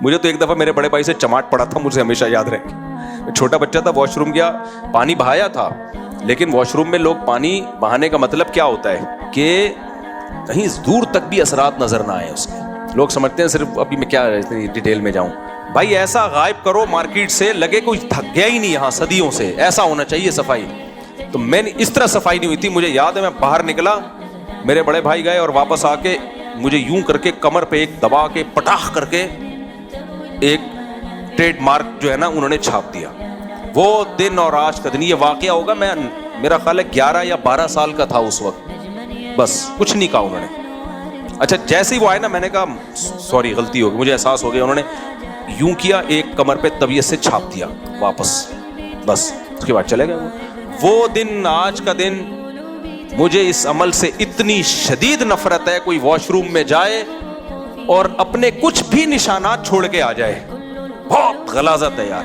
مجھے تو ایک دفعہ میرے بڑے بھائی سے چماٹ پڑا تھا, مجھے ہمیشہ یاد رہے. چھوٹا بچہ تھا, واش روم گیا, پانی بہایا تھا, لیکن واش روم میں لوگ پانی بہانے کا مطلب کیا ہوتا ہے کہ کہیں دور تک بھی اثرات نظر نہ آئے اس کے. لوگ سمجھتے ہیں صرف, ابھی میں کیا اتنی ڈیٹیل میں جاؤں, بھائی ایسا غائب کرو مارکیٹ سے لگے کوئی تھک گیا ہی نہیں یہاں صدیوں سے, ایسا ہونا چاہیے صفائی. تو میں نے اس طرح صفائی نہیں ہوئی تھی. مجھے یاد ہے میں باہر نکلا, میرے بڑے بھائی گئے اور واپس آ کے مجھے یوں کر کے کمر پہ ایک دبا کے پٹاخ کر کے ایک ٹریڈ مارک جو ہے نا انہوں نے چھاپ دیا. وہ دن اور آج کا دن, یہ واقعہ ہوگا میں میرا خیال ہے 11 یا 12 سال کا تھا اس وقت, بس کچھ نہیں کہا انہوں نے. اچھا جیسے ہی وہ آئے نا, میں نے کہا سوری غلطی ہو گئی, مجھے احساس ہو گیا. انہوں نے یوں کیا, ایک کمر پہ طبیعت سے چھاپ دیا واپس, بس اس کے بعد چلے گئے. وہ دن آج کا دن مجھے اس عمل سے اتنی شدید نفرت ہے, کوئی واش روم میں جائے اور اپنے کچھ بھی نشانات چھوڑ کے آ جائے, بہت غلاظت ہے یار.